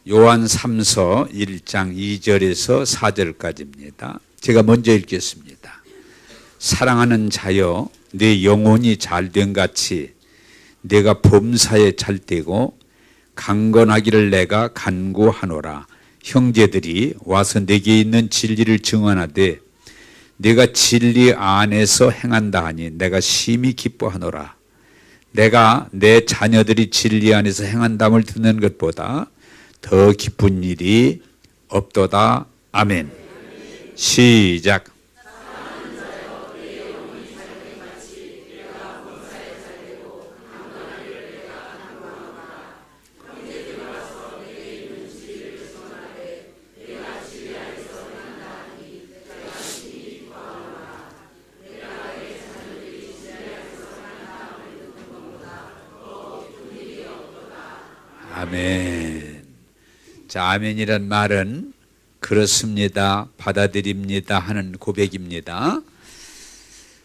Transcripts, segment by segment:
요한 3서 1장 2절에서 4절까지입니다. 제가 먼저 읽겠습니다. 사랑하는 자여, 내 영혼이 잘된 같이 내가 범사에 잘되고 강건하기를 내가 간구하노라. 형제들이 와서 내게 있는 진리를 증언하되 내가 진리 안에서 행한다 하니 내가 심히 기뻐하노라. 내가 내 자녀들이 진리 안에서 행한담을 듣는 것보다 더 기쁜 일이 없도다. 아멘. 시작. 아멘. 자, 아멘이란 말은 그렇습니다, 받아들입니다 하는 고백입니다.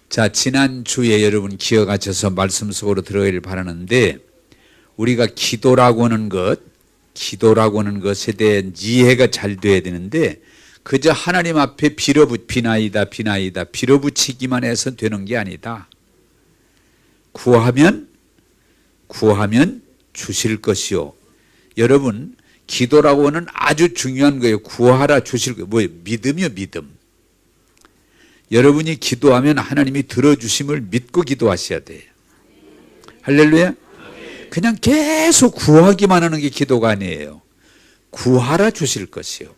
자, 지난주에 여러분 기억하셔서 말씀 속으로 들어가기를 바라는데, 우리가 기도라고 하는 것에 대한 이해가 잘 돼야 되는데, 그저 하나님 앞에 비나이다 빌어붙이기만 해서 되는 게 아니다. 구하면 주실 것이요. 여러분, 기도라고 하는 아주 중요한 거예요. 구하라 주실 거예요. 뭐예요? 믿음이요, 믿음. 여러분이 기도하면 하나님이 들어주심을 믿고 기도하셔야 돼요. 할렐루야. 그냥 계속 구하기만 하는 게 기도가 아니에요. 구하라 주실 것이요.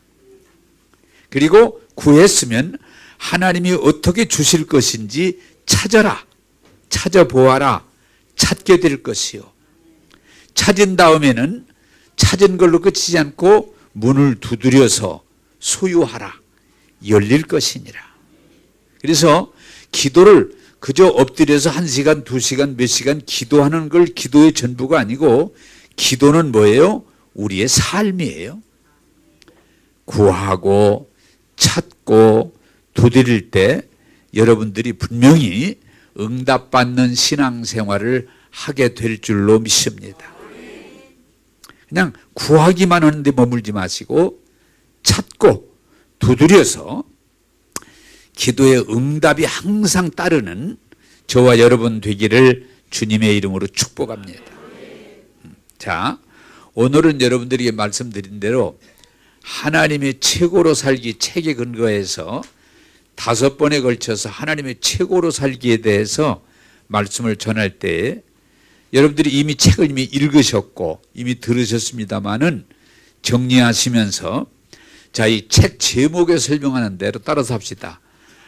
그리고 구했으면 하나님이 어떻게 주실 것인지 찾아보아라. 찾게 될 것이요. 찾은 다음에는 찾은 걸로 끝이지 않고 문을 두드려서 소유하라. 열릴 것이니라. 그래서 기도를 그저 엎드려서 1시간, 2시간, 몇 시간 기도하는 걸 기도의 전부가 아니고, 기도는 뭐예요? 우리의 삶이에요. 구하고 찾고 두드릴 때 여러분들이 분명히 응답받는 신앙생활을 하게 될 줄로 믿습니다. 그냥 구하기만 하는데 머물지 마시고 찾고 두드려서 기도의 응답이 항상 따르는 저와 여러분 되기를 주님의 이름으로 축복합니다. 자, 오늘은 여러분들에게 말씀드린 대로 하나님의 최고로 살기 책에 근거해서 5번에 걸쳐서 하나님의 최고로 살기에 대해서 말씀을 전할 때, 여러분들이 이미 책을 이미 읽으셨고 이미 들으셨습니다마는 정리하시면서, 자, 이 책 제목에 설명하는 대로 따라서 합시다.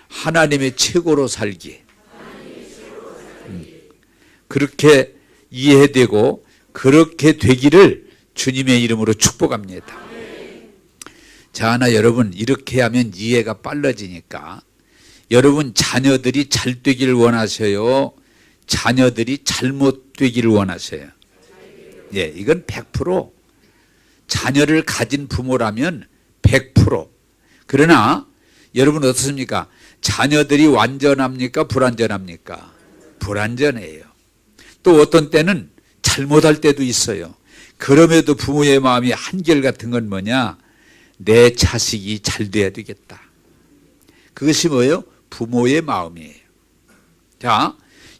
하나님의 최고로 살기. 그렇게 이해되고 그렇게 되기를 주님의 이름으로 축복합니다. 자, 하나 여러분, 이렇게 하면 이해가 빨라지니까, 여러분 자녀들이 잘 되기를 원하셔요? 자녀들이 잘못 되기를 원하셔요? 예, 이건 100%. 자녀를 가진 부모라면 100%. 그러나 여러분 어떻습니까? 자녀들이 완전합니까? 불완전합니까? 불완전해요. 또 어떤 때는 잘못할 때도 있어요. 그럼에도 부모의 마음이 한결같은 건 뭐냐? 내 자식이 잘 돼야 되겠다. 그것이 뭐예요? 부모의 마음이에요. 자,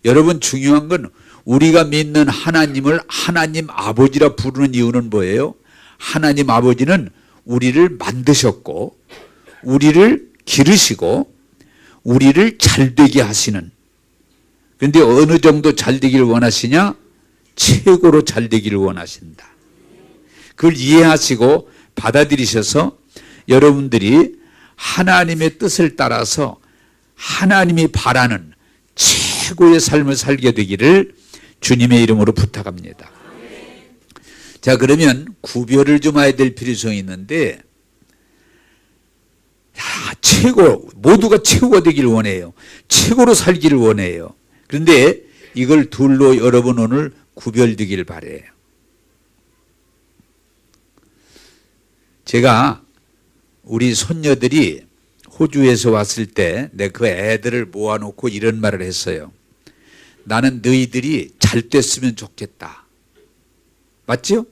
여러분 중요한 건 우리가 믿는 하나님을 하나님 아버지라 부르는 이유는 뭐예요? 하나님 아버지는 우리를 만드셨고 우리를 기르시고 우리를 잘되게 하시는, 그런데 어느 정도 잘되기를 원하시냐? 최고로 잘되기를 원하신다. 그걸 이해하시고 받아들이셔서 여러분들이 하나님의 뜻을 따라서 하나님이 바라는 최고의 삶을 살게 되기를 주님의 이름으로 부탁합니다. 자, 그러면 구별을 좀 해야 될 필요성이 있는데, 모두가 최고가 되기를 원해요. 최고로 살기를 원해요. 그런데 이걸 둘로 여러분 오늘 구별되기를 바라요. 제가 우리 손녀들이 호주에서 왔을 때 내가 그 애들을 모아놓고 이런 말을 했어요. 나는 너희들이 잘 됐으면 좋겠다. 맞죠?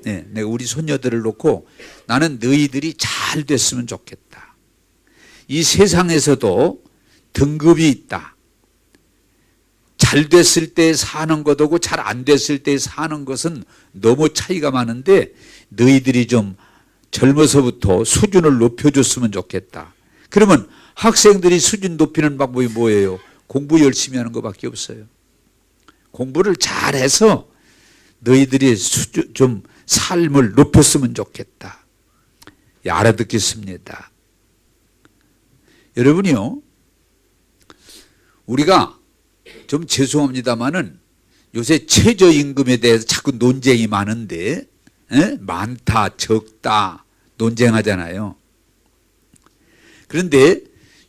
네, 내가 우리 손녀들을 놓고 나는 너희들이 잘 됐으면 좋겠다. 이 세상에서도 등급이 있다. 잘 됐을 때 사는 것하고 잘 안 됐을 때 사는 것은 너무 차이가 많은데 너희들이 좀 젊어서부터 수준을 높여줬으면 좋겠다. 그러면 학생들이 수준 높이는 방법이 뭐예요? 공부 열심히 하는 것밖에 없어요. 공부를 잘해서 너희들이 좀 삶을 높였으면 좋겠다. 알아듣겠습니다. 여러분이요, 우리가 좀 죄송합니다만은 요새 최저임금에 대해서 자꾸 논쟁이 많은데, 많다, 적다 논쟁하잖아요. 그런데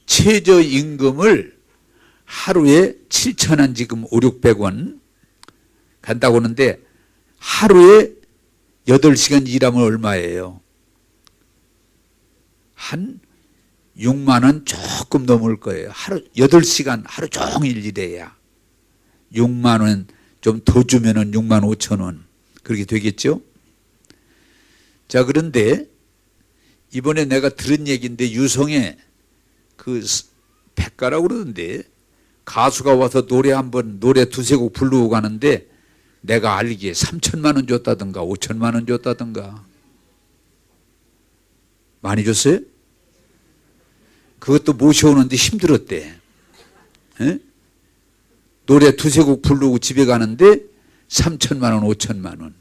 최저임금을 하루에 7,000원 지금 500~600원 간다고 하는데 하루에 8시간 일하면 얼마예요? 한 6만 원 조금 넘을 거예요. 하루 8시간 하루 종일 일해야 6만 원 좀 더 주면은 6만 5천 원 그렇게 되겠죠? 자, 그런데 이번에 내가 들은 얘기인데 유성에 그 백가라고 그러던데 가수가 와서 노래 두세 곡 부르고 가는데 내가 알기에 3천만 원 줬다든가 5천만 원 줬다든가 많이 줬어요? 그것도 모셔오는데 힘들었대. 에? 노래 두세 곡 부르고 집에 가는데 3천만 원 5천만 원.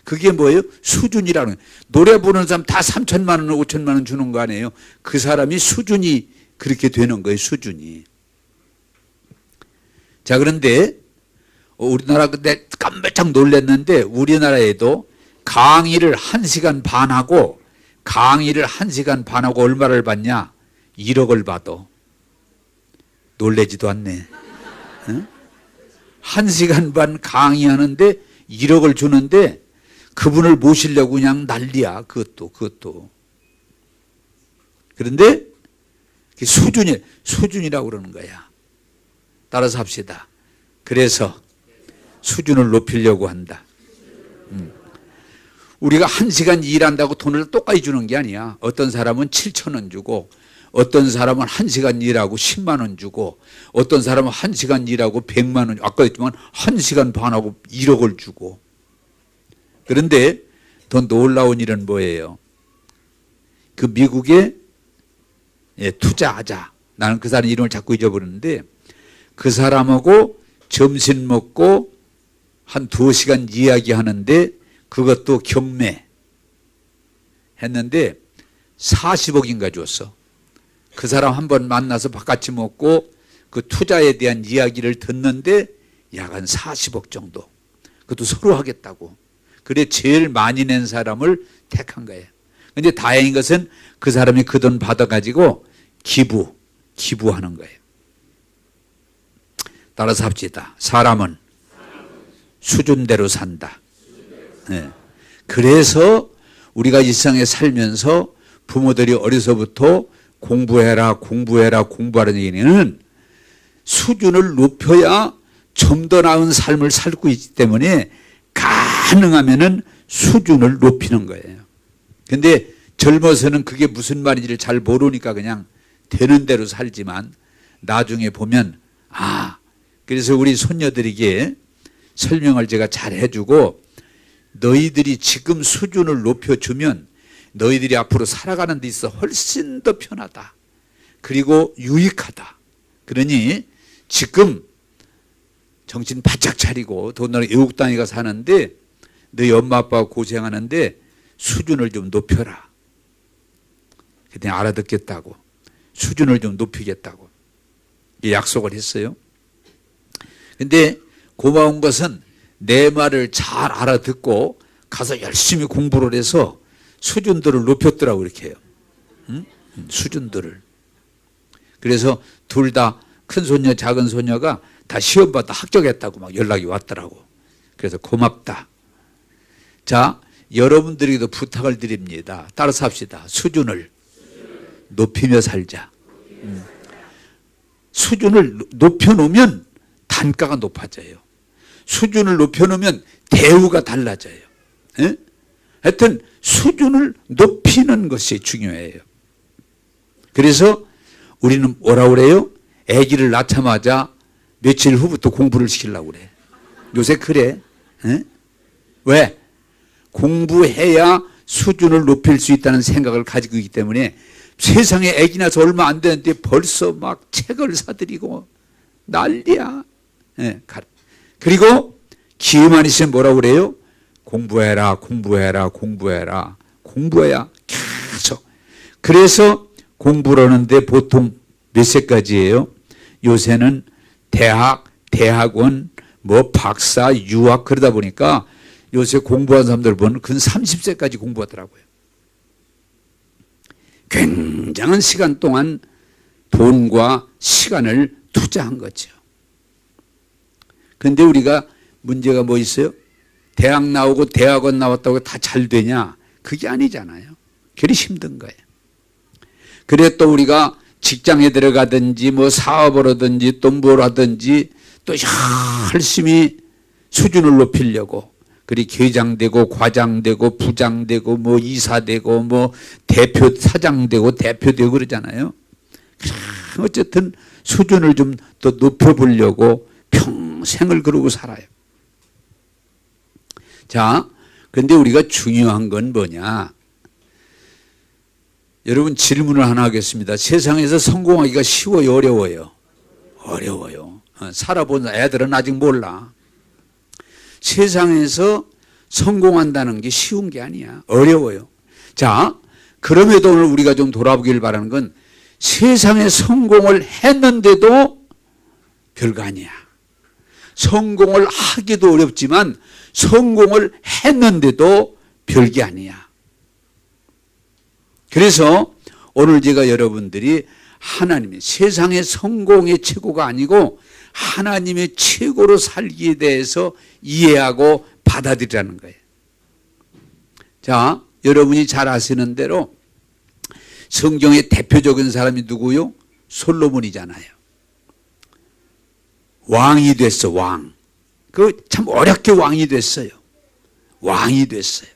그게 뭐예요? 수준이라는 거예요. 노래 부르는 사람 다 3천만 원 5천만 원 주는 거 아니에요? 그 사람이 수준이 그렇게 되는 거예요. 수준이. 자, 그런데 우리나라 근데 깜짝 놀랐는데 우리나라에도 강의를 1시간 반 하고 얼마를 받냐? 1억을 받아. 놀래지도 않네. 응? 1시간 반 강의하는데 1억을 주는데 그분을 모시려고 그냥 난리야. 그것도. 그런데 수준이라고 그러는 거야. 따라서 합시다. 그래서 수준을 높이려고 한다. 우리가 1시간 일한다고 돈을 똑같이 주는 게 아니야. 어떤 사람은 7,000원 주고 어떤 사람은 1시간 일하고 10만 원 주고 어떤 사람은 1시간 일하고 100만 원, 아까 했지만 1시간 반하고 1억을 주고. 그런데 더 놀라운 일은 뭐예요? 그 미국에 투자하자. 나는 그 사람 이름을 자꾸 잊어버리는데 그 사람하고 점심 먹고 한 2시간 이야기하는데 그것도 경매 했는데 40억인가 줬어. 그 사람 한번 만나서 밥같이 먹고 그 투자에 대한 이야기를 듣는데 약 한 40억 정도. 그것도 서로 하겠다고. 그래 제일 많이 낸 사람을 택한 거예요. 근데 다행인 것은 그 사람이 그 돈 받아가지고 기부하는 거예요. 따라서 합시다. 사람은 수준대로 산다. 네. 그래서 우리가 일상에 살면서 부모들이 어려서부터 공부하라는 얘기는 수준을 높여야 좀 더 나은 삶을 살고 있기 때문에 가능하면은 수준을 높이는 거예요. 근데 젊어서는 그게 무슨 말인지를 잘 모르니까 그냥 되는 대로 살지만 나중에 보면 그래서 우리 손녀들에게 설명을 제가 잘 해주고 너희들이 지금 수준을 높여주면 너희들이 앞으로 살아가는 데 있어 훨씬 더 편하다. 그리고 유익하다. 그러니 지금 정신 바짝 차리고 더군다나 외국 땅에 사는데 너희 엄마 아빠가 고생하는데 수준을 좀 높여라. 그때 알아듣겠다고. 수준을 좀 높이겠다고. 약속을 했어요. 근데 고마운 것은 내 말을 잘 알아듣고 가서 열심히 공부를 해서 수준들을 높였더라고 이렇게 해요. 응? 수준들을. 그래서 둘 다 큰 손녀 작은 손녀가 다 시험 봤다 합격했다고 막 연락이 왔더라고. 그래서 고맙다. 자, 여러분들에게도 부탁을 드립니다. 따라서 합시다. 수준을 높이며 살자. 수준을 높여놓으면 단가가 높아져요. 수준을 높여놓으면 대우가 달라져요. 에? 하여튼 수준을 높이는 것이 중요해요. 그래서 우리는 뭐라 그래요? 아기를 낳자마자 며칠 후부터 공부를 시키려고 그래. 요새 그래. 에? 왜? 공부해야 수준을 높일 수 있다는 생각을 가지고 있기 때문에 세상에 아기 나서 얼마 안 되는데 벌써 막 책을 사들이고 난리야. 예, 그리고 기회만 있으면 뭐라고 그래요? 공부해라, 공부해라, 공부해라. 공부해야 계속. 그래서 공부를 하는데 보통 몇 세까지예요? 요새는 대학, 대학원, 뭐 박사, 유학 그러다 보니까 요새 공부한 사람들 보면 근 30세까지 공부하더라고요. 굉장한 시간 동안 돈과 시간을 투자한 거죠. 그런데 우리가 문제가 뭐 있어요? 대학 나오고 대학원 나왔다고 다 잘 되냐? 그게 아니잖아요. 그리 힘든 거예요. 그래 또 우리가 직장에 들어가든지 뭐 사업을 하든지 또 뭘 하든지 또 열심히 수준을 높이려고 그리 계장되고 과장되고 부장되고 뭐 이사되고 뭐 대표 사장되고 대표되고 그러잖아요. 어쨌든 수준을 좀 더 높여보려고 평생을 그러고 살아요. 자, 근데 우리가 중요한 건 뭐냐? 여러분 질문을 하나 하겠습니다. 세상에서 성공하기가 쉬워요, 어려워요? 어려워요. 살아본 애들은 아직 몰라. 세상에서 성공한다는 게 쉬운 게 아니야. 어려워요. 자, 그럼에도 오늘 우리가 좀 돌아보길 바라는 건 세상에 성공을 했는데도 별거 아니야. 성공을 하기도 어렵지만 성공을 했는데도 별게 아니야. 그래서 오늘 제가 여러분들이 하나님의 세상의 성공의 최고가 아니고 하나님의 최고로 살기에 대해서 이해하고 받아들이라는 거예요. 자, 여러분이 잘 아시는 대로 성경의 대표적인 사람이 누구요? 솔로몬이잖아요. 왕이 됐어, 왕. 그 참 어렵게 왕이 됐어요. 왕이 됐어요.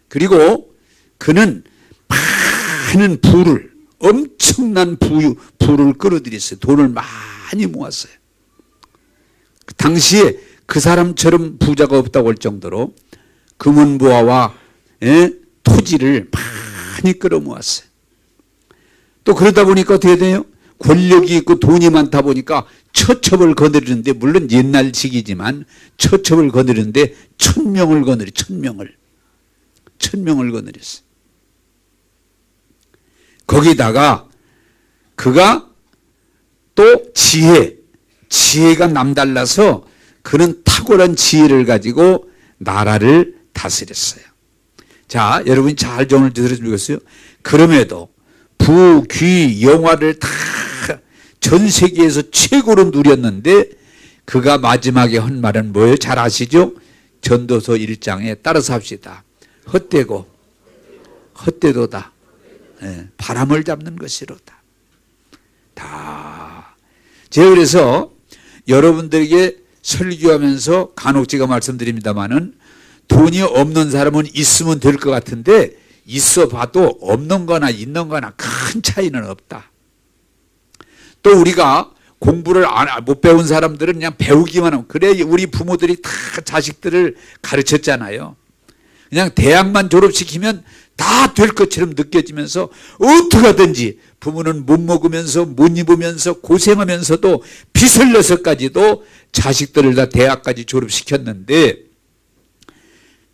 그리고 그는 많은 부를, 엄청난 부를 끌어들였어요. 돈을 많이 모았어요. 당시에 그 사람처럼 부자가 없다고 할 정도로 금은보화와 토지를 많이 끌어모았어요. 또 그러다 보니까 어떻게 돼요? 권력이 있고 돈이 많다 보니까 처첩을 거느리는데, 물론 옛날식이지만 처첩을 거느리는데 1000명을 거느려, 1000명을 거느렸어요. 거기다가 그가 또 지혜가 남달라서 그는 탁월한 지혜를 가지고 나라를 다스렸어요. 자, 여러분이 잘 좀 들으시면 좋겠어요. 그럼에도 부, 귀, 영화를 다 전 세계에서 최고로 누렸는데 그가 마지막에 한 말은 뭐예요? 잘 아시죠? 전도서 1장에 따라서 합시다. 헛되도다. 네, 바람을 잡는 것이로다. 다. 제가 그래서 여러분들에게 설교하면서 간혹 제가 말씀드립니다마는 돈이 없는 사람은 있으면 될 것 같은데 있어 봐도 없는 거나 있는 거나 큰 차이는 없다. 또 우리가 공부를 못 배운 사람들은 그냥 배우기만 하면, 그래 우리 부모들이 다 자식들을 가르쳤잖아요. 그냥 대학만 졸업시키면 다 될 것처럼 느껴지면서 어떻게 하든지 부모는 못 먹으면서 못 입으면서 고생하면서도 빚을 내서까지도 자식들을 다 대학까지 졸업시켰는데,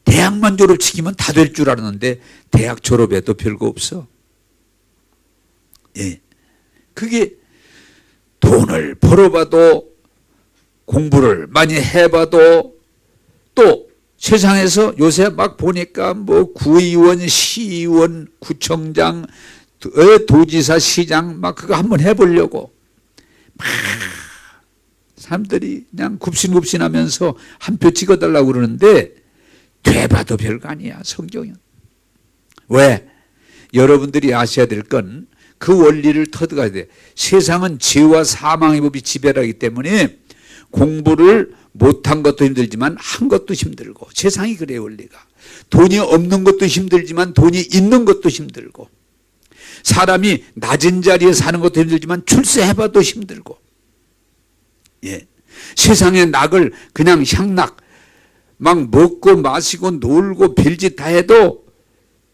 대학만 졸업시키면 다 될 줄 알았는데 대학 졸업에도 별거 없어. 예, 그게 돈을 벌어봐도 공부를 많이 해봐도 또 세상에서 요새 막 보니까 뭐 구의원, 시의원, 구청장, 도지사, 시장 막 그거 한번 해보려고 막 사람들이 그냥 굽신굽신하면서 한 표 찍어달라고 그러는데 돼봐도 별거 아니야, 성경은. 왜? 여러분들이 아셔야 될 건 그 원리를 터득해야 돼. 세상은 죄와 사망의 법이 지배하기 때문에 공부를 못한 것도 힘들지만 한 것도 힘들고, 세상이 그래요, 원리가. 돈이 없는 것도 힘들지만 돈이 있는 것도 힘들고, 사람이 낮은 자리에 사는 것도 힘들지만 출세해봐도 힘들고, 예. 세상의 낙을 그냥 향락 막 먹고 마시고 놀고 별짓 다 해도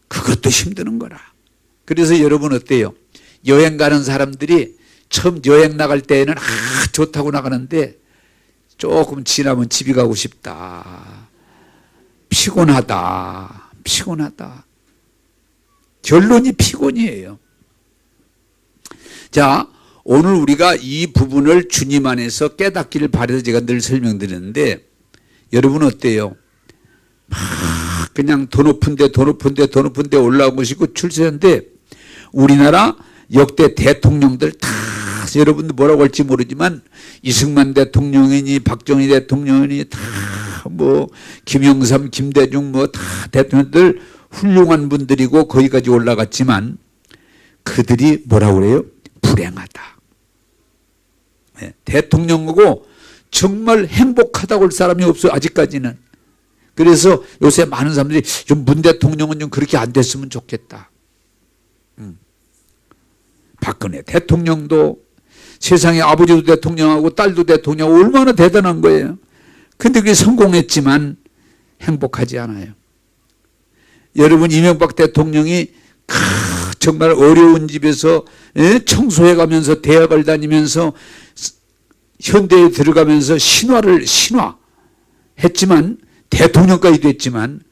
그것도 힘드는 거라. 그래서 여러분 어때요? 여행 가는 사람들이 처음 여행 나갈 때에는 좋다고 나가는데 조금 지나면 집에 가고 싶다, 피곤하다, 결론이 피곤이에요. 자, 오늘 우리가 이 부분을 주님 안에서 깨닫기를 바라서 제가 늘 설명드리는데, 여러분 어때요? 막 그냥 더 높은 데 올라오고 싶고 출세한데, 우리나라 역대 대통령들 다 여러분들 뭐라고 할지 모르지만 이승만 대통령이니 박정희 대통령이니 다 뭐 김영삼, 김대중 뭐 다 대통령들 훌륭한 분들이고 거기까지 올라갔지만 그들이 뭐라고 그래요? 불행하다. 네, 대통령하고 정말 행복하다고 할 사람이 없어요, 아직까지는. 그래서 요새 많은 사람들이 좀 문 대통령은 좀 그렇게 안 됐으면 좋겠다. 박근혜 대통령도 세상에 아버지도 대통령하고 딸도 대통령하고 얼마나 대단한 거예요. 근데 그게 성공했지만 행복하지 않아요. 여러분, 이명박 대통령이 정말 어려운 집에서 청소해 가면서 대학을 다니면서 현대에 들어가면서 신화 했지만 대통령까지 됐지만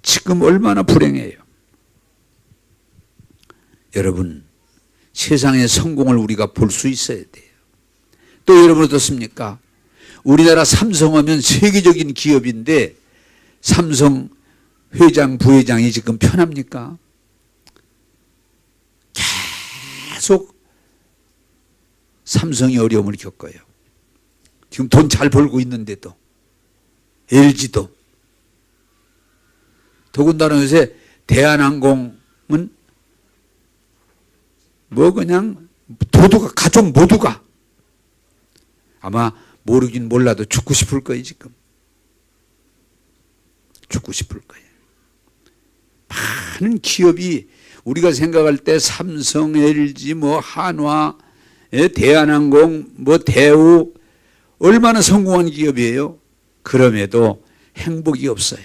지금 얼마나 불행해요. 여러분, 세상의 성공을 우리가 볼 수 있어야 돼요. 또 여러분 어떻습니까? 우리나라 삼성하면 세계적인 기업인데 삼성 회장, 부회장이 지금 편합니까? 계속 삼성이 어려움을 겪어요. 지금 돈 잘 벌고 있는데도. LG도. 더군다나 요새 대한항공은 뭐 그냥 모두가, 가족 모두가 아마 모르긴 몰라도 죽고 싶을 거예요, 지금. 죽고 싶을 거예요. 많은 기업이 우리가 생각할 때 삼성, LG, 뭐 한화, 대한항공, 뭐 대우 얼마나 성공한 기업이에요. 그럼에도 행복이 없어요.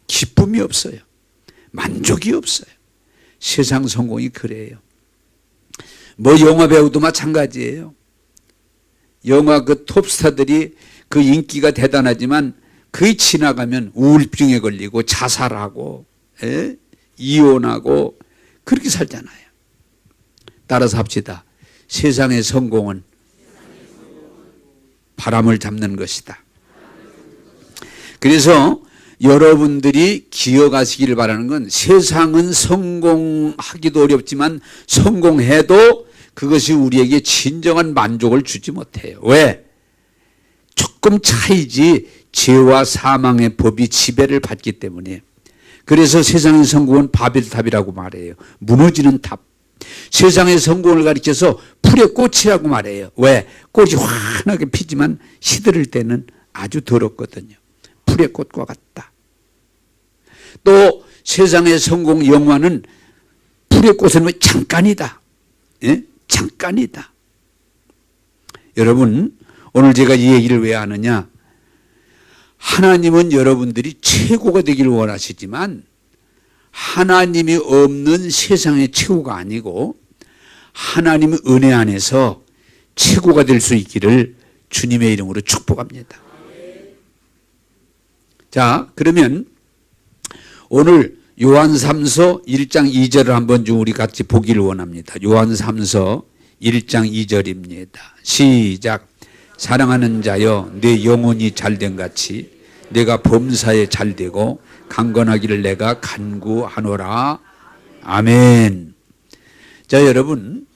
기쁨이 없어요. 만족이 없어요. 세상 성공이 그래요. 뭐 영화 배우도 마찬가지예요. 영화 그 톱스타들이 그 인기가 대단하지만 그게 지나가면 우울증에 걸리고 자살하고 이혼하고 그렇게 살잖아요. 따라서 합시다. 세상의 성공은 바람을 잡는 것이다. 그래서 여러분들이 기억하시기를 바라는 건, 세상은 성공하기도 어렵지만 성공해도 그것이 우리에게 진정한 만족을 주지 못해요. 왜? 조금 차이지 죄와 사망의 법이 지배를 받기 때문에. 그래서 세상의 성공은 바벨탑이라고 말해요. 무너지는 탑. 세상의 성공을 가리켜서 풀의 꽃이라고 말해요. 왜? 꽃이 환하게 피지만 시들을 때는 아주 더럽거든요. 풀의 꽃과 같다. 또 세상의 성공 영화는 풀의 꽃은 잠깐이다. 예? 잠깐이다. 여러분, 오늘 제가 이 얘기를 왜 하느냐? 하나님은 여러분들이 최고가 되기를 원하시지만 하나님이 없는 세상의 최고가 아니고 하나님의 은혜 안에서 최고가 될 수 있기를 주님의 이름으로 축복합니다. 자, 그러면 오늘 요한3서 1장 2절을 한번 좀 우리 같이 보기를 원합니다. 요한3서 1장 2절입니다. 시작. 사랑하는 자여, 내 영혼이 잘된 같이 내가 범사에 잘되고 강건하기를 내가 간구하노라. 아멘. 자, 여러분,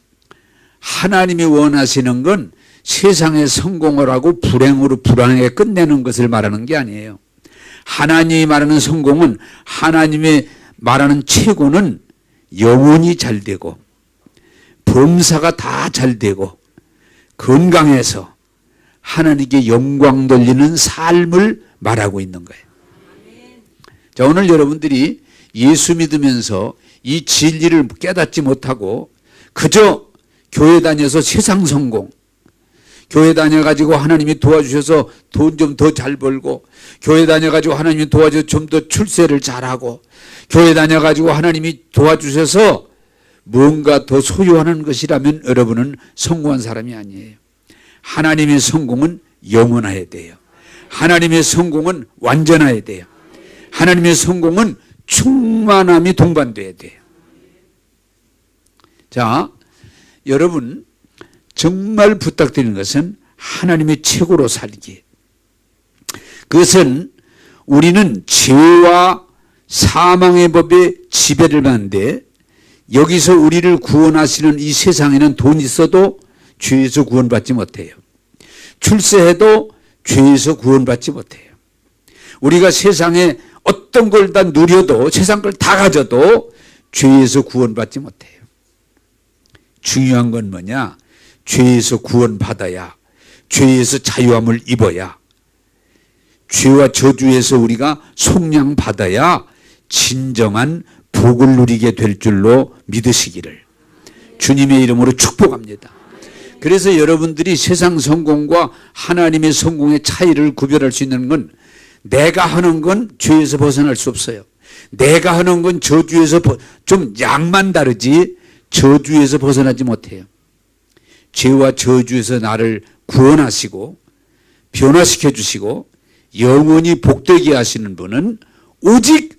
하나님이 원하시는 건 세상에 성공을 하고 불행으로 불안하게 끝내는 것을 말하는 게 아니에요. 하나님이 말하는 성공은, 하나님이 말하는 최고는 영혼이 잘되고 범사가 다 잘되고 건강해서 하나님께 영광 돌리는 삶을 말하고 있는 거예요. 자, 오늘 여러분들이 예수 믿으면서 이 진리를 깨닫지 못하고 그저 교회 다녀서 세상 성공, 교회 다녀가지고 하나님이 도와주셔서 돈 좀 더 잘 벌고, 교회 다녀가지고 하나님이 도와줘서 좀 더 출세를 잘하고, 교회 다녀가지고 하나님이 도와주셔서 뭔가 더 소유하는 것이라면 여러분은 성공한 사람이 아니에요. 하나님의 성공은 영원해야 돼요. 하나님의 성공은 완전해야 돼요. 하나님의 성공은 충만함이 동반돼야 돼요. 자, 여러분 정말 부탁드리는 것은 하나님의 최고로 살기. 그것은 우리는 죄와 사망의 법에 지배를 받는데, 여기서 우리를 구원하시는 이 세상에는 돈 있어도 죄에서 구원받지 못해요. 출세해도 죄에서 구원받지 못해요. 우리가 세상에 어떤 걸 다 누려도, 세상 걸 다 가져도 죄에서 구원받지 못해요. 중요한 건 뭐냐? 죄에서 구원받아야, 죄에서 자유함을 입어야, 죄와 저주에서 우리가 속량받아야 진정한 복을 누리게 될 줄로 믿으시기를 주님의 이름으로 축복합니다. 그래서 여러분들이 세상 성공과 하나님의 성공의 차이를 구별할 수 있는 건, 내가 하는 건 죄에서 벗어날 수 없어요. 내가 하는 건 저주에서 좀 양만 다르지 저주에서 벗어나지 못해요. 죄와 저주에서 나를 구원하시고 변화시켜 주시고 영원히 복되게 하시는 분은 오직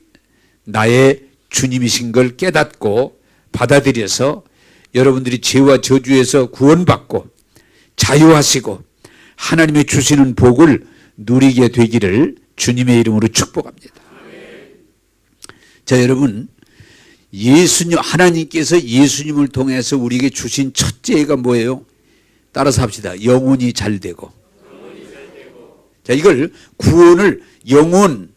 나의 주님이신 걸 깨닫고 받아들여서 여러분들이 죄와 저주에서 구원받고 자유하시고 하나님의 주시는 복을 누리게 되기를 주님의 이름으로 축복합니다. 자, 여러분, 하나님께서 예수님을 통해서 우리에게 주신 첫째가 뭐예요? 따라서 합시다. 영혼이 잘 되고. 자, 이걸 구원을 영혼,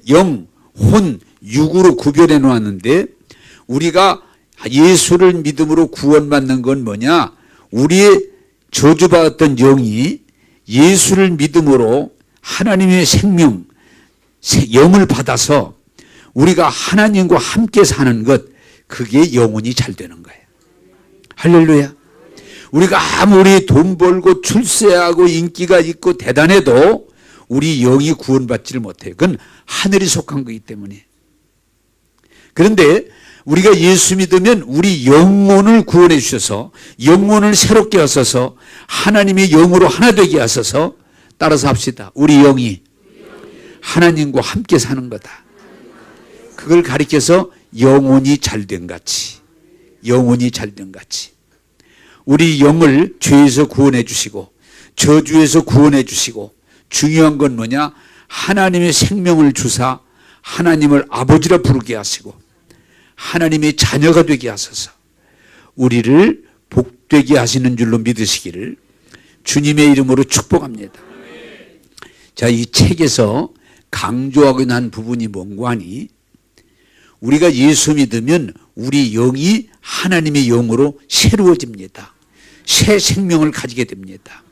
영, 혼, 육으로 구별해 놓았는데, 우리가 예수를 믿음으로 구원받는 건 뭐냐? 우리의 저주받았던 영이 예수를 믿음으로 하나님의 생명, 영을 받아서 우리가 하나님과 함께 사는 것, 그게 영혼이 잘 되는 거예요. 할렐루야. 우리가 아무리 돈 벌고 출세하고 인기가 있고 대단해도 우리 영이 구원받지를 못해요. 그건 하늘이 속한 거기 때문에. 그런데 우리가 예수 믿으면 우리 영혼을 구원해 주셔서 영혼을 새롭게 하셔서 하나님의 영으로 하나 되게 하셔서, 따라서 합시다. 우리 영이 하나님과 함께 사는 거다. 그걸 가리켜서 영혼이 잘된 같이, 영혼이 잘된 같이 우리 영을 죄에서 구원해 주시고 저주에서 구원해 주시고, 중요한 건 뭐냐? 하나님의 생명을 주사 하나님을 아버지라 부르게 하시고 하나님의 자녀가 되게 하셔서 우리를 복되게 하시는 줄로 믿으시기를 주님의 이름으로 축복합니다. 자, 이 책에서 강조하고 난 부분이 뭔가 하니, 우리가 예수 믿으면 우리 영이 하나님의 영으로 새로워집니다. 새 생명을 가지게 됩니다.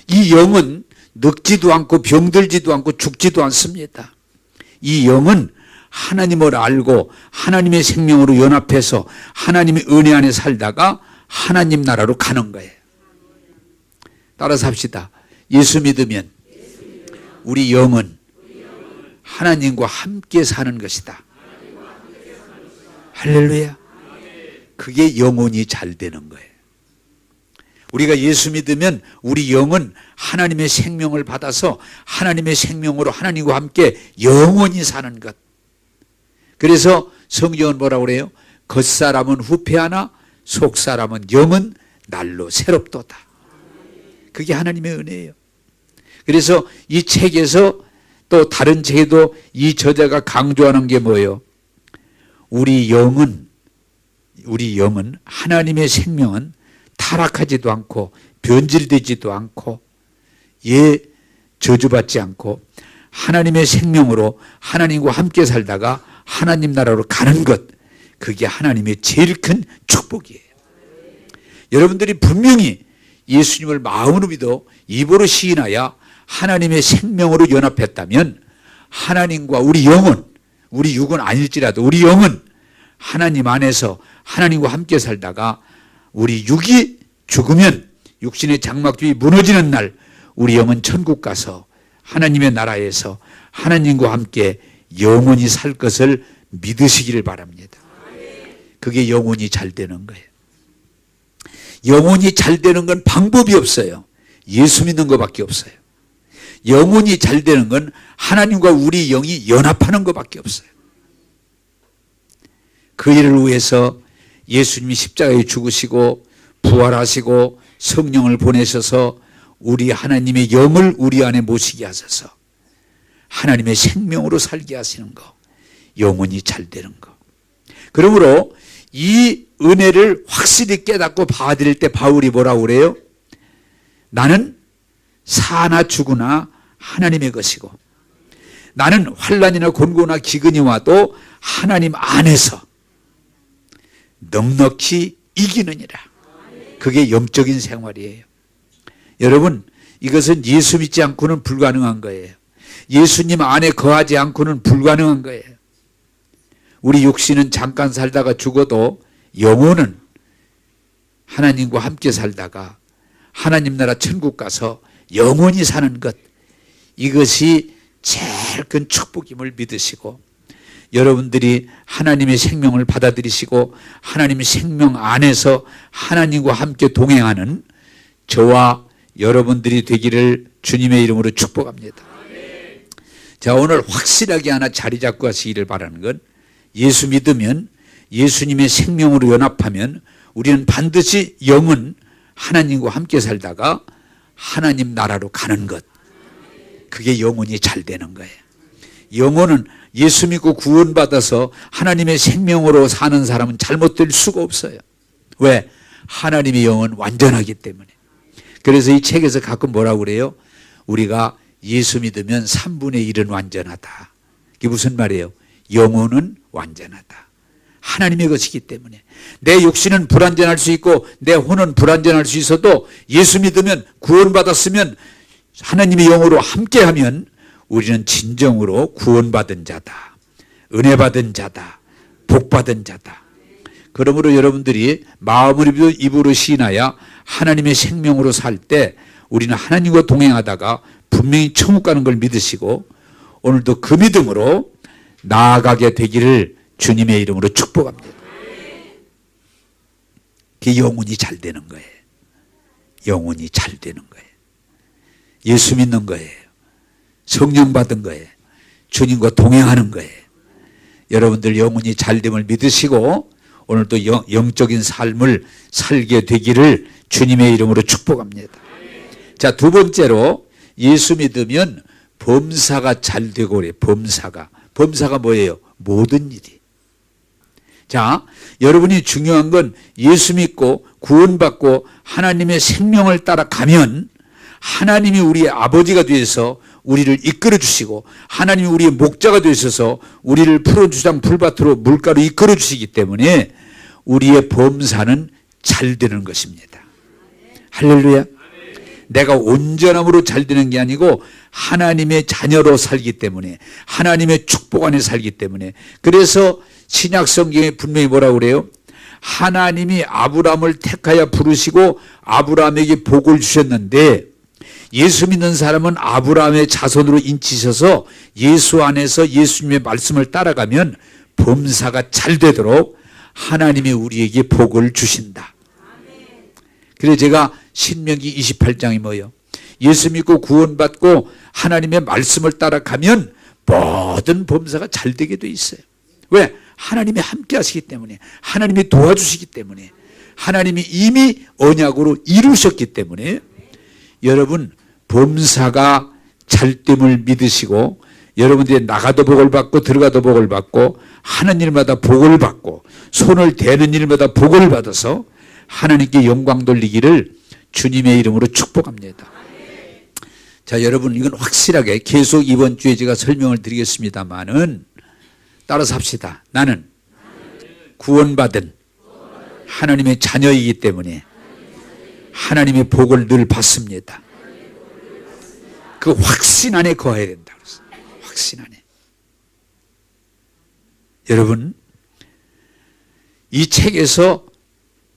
이 영은 늙지도 않고 병들지도 않고 죽지도 않습니다. 이 영은 하나님을 알고 하나님의 생명으로 연합해서 하나님의 은혜 안에 살다가 하나님 나라로 가는 거예요. 따라서 합시다. 예수 믿으면 우리 영은 하나님과 함께 사는 것이다. 할렐루야. 그게 영혼이 잘 되는 거예요. 우리가 예수 믿으면 우리 영은 하나님의 생명을 받아서 하나님의 생명으로 하나님과 함께 영원히 사는 것. 그래서 성경은 뭐라고 그래요? 겉사람은 후패하나 속사람은 영은 날로 새롭도다. 그게 하나님의 은혜예요. 그래서 이 책에서 또 다른 책에도 이 저자가 강조하는 게 뭐예요? 우리 영은 하나님의 생명은 타락하지도 않고 변질되지도 않고 저주받지 않고 하나님의 생명으로 하나님과 함께 살다가 하나님 나라로 가는 것, 그게 하나님의 제일 큰 축복이에요. 여러분들이 분명히 예수님을 마음으로 믿어 입으로 시인하여 하나님의 생명으로 연합했다면 하나님과 우리 영혼, 우리 육은 아닐지라도 우리 영은 하나님 안에서 하나님과 함께 살다가 우리 육이 죽으면 육신의 장막집이 무너지는 날 우리 영은 천국 가서 하나님의 나라에서 하나님과 함께 영원히 살 것을 믿으시기를 바랍니다. 그게 영혼이 잘 되는 거예요. 영혼이 잘 되는 건 방법이 없어요. 예수 믿는 것밖에 없어요. 영혼이 잘 되는 건 하나님과 우리 영이 연합하는 것밖에 없어요. 그 일을 위해서 예수님이 십자가에 죽으시고 부활하시고 성령을 보내셔서 우리 하나님의 영을 우리 안에 모시게 하셔서 하나님의 생명으로 살게 하시는 것, 영혼이 잘 되는 것. 그러므로 이 은혜를 확실히 깨닫고 받을 때 바울이 뭐라고 그래요? 나는 사나 죽으나 하나님의 것이고 나는 환난이나 곤고나 기근이 와도 하나님 안에서 넉넉히 이기느니라. 그게 영적인 생활이에요. 여러분, 이것은 예수 믿지 않고는 불가능한 거예요. 예수님 안에 거하지 않고는 불가능한 거예요. 우리 육신은 잠깐 살다가 죽어도 영혼은 하나님과 함께 살다가 하나님 나라 천국 가서 영원히 사는 것, 이것이 제일 큰 축복임을 믿으시고 여러분들이 하나님의 생명을 받아들이시고 하나님의 생명 안에서 하나님과 함께 동행하는 저와 여러분들이 되기를 주님의 이름으로 축복합니다. 자, 오늘 확실하게 하나 자리 잡고 하시기를 바라는 건 예수 믿으면 예수님의 생명으로 연합하면 우리는 반드시 영은 하나님과 함께 살다가 하나님 나라로 가는 것, 그게 영혼이 잘 되는 거예요. 영혼은 예수 믿고 구원받아서 하나님의 생명으로 사는 사람은 잘못될 수가 없어요. 왜? 하나님의 영은 완전하기 때문에. 그래서 이 책에서 가끔 뭐라고 그래요? 우리가 예수 믿으면 3분의 1은 완전하다. 이게 무슨 말이에요? 영혼은 완전하다. 하나님의 것이기 때문에. 내 육신은 불완전할 수 있고 내 혼은 불완전할 수 있어도 예수 믿으면 구원받았으면 하나님의 영으로 함께하면 우리는 진정으로 구원받은 자다. 은혜 받은 자다. 복 받은 자다. 그러므로 여러분들이 마음으로 입으로 시인하여 하나님의 생명으로 살 때 우리는 하나님과 동행하다가 분명히 천국 가는 걸 믿으시고 오늘도 그 믿음으로 나아가게 되기를 주님의 이름으로 축복합니다. 그게 영혼이 잘 되는 거예요. 영혼이 잘 되는 거예요. 예수 믿는 거예요. 성령 받은 거예요. 주님과 동행하는 거예요. 여러분들 영혼이 잘 됨을 믿으시고 오늘도 영적인 삶을 살게 되기를 주님의 이름으로 축복합니다. 자, 두 번째로 예수 믿으면 범사가 잘 되고 그래요. 범사가 뭐예요? 모든 일이. 자, 여러분이 중요한 건 예수 믿고 구원받고 하나님의 생명을 따라가면 하나님이 우리의 아버지가 되어서 우리를 이끌어 주시고 하나님이 우리의 목자가 되셔서 우리를 푸른주장 풀밭으로 물가로 이끌어 주시기 때문에 우리의 범사는 잘 되는 것입니다. 할렐루야. 내가 온전함으로 잘 되는 게 아니고 하나님의 자녀로 살기 때문에 하나님의 축복 안에 살기 때문에. 그래서 신약 성경에 분명히 뭐라고 그래요? 하나님이 아브라함을 택하여 부르시고 아브라함에게 복을 주셨는데 예수 믿는 사람은 아브라함의 자손으로 인치셔서 예수 안에서 예수님의 말씀을 따라가면 범사가 잘 되도록 하나님이 우리에게 복을 주신다. 그래서 제가 신명기 28장이 뭐예요? 예수 믿고 구원받고 하나님의 말씀을 따라가면 모든 범사가 잘 되게 돼 있어요. 왜? 하나님이 함께 하시기 때문에, 하나님이 도와주시기 때문에, 하나님이 이미 언약으로 이루셨기 때문에 여러분 범사가 잘됨을 믿으시고 여러분들이 나가도 복을 받고 들어가도 복을 받고 하는 일마다 복을 받고 손을 대는 일마다 복을 받아서 하나님께 영광 돌리기를 주님의 이름으로 축복합니다. 자, 여러분 이건 확실하게 계속 이번 주에 제가 설명을 드리겠습니다만은 따라서 합시다. 나는 구원받은 하나님의 자녀이기 때문에 하나님의 복을 늘 받습니다. 그 확신 안에 거해야 된다. 확신 안에. 여러분, 이 책에서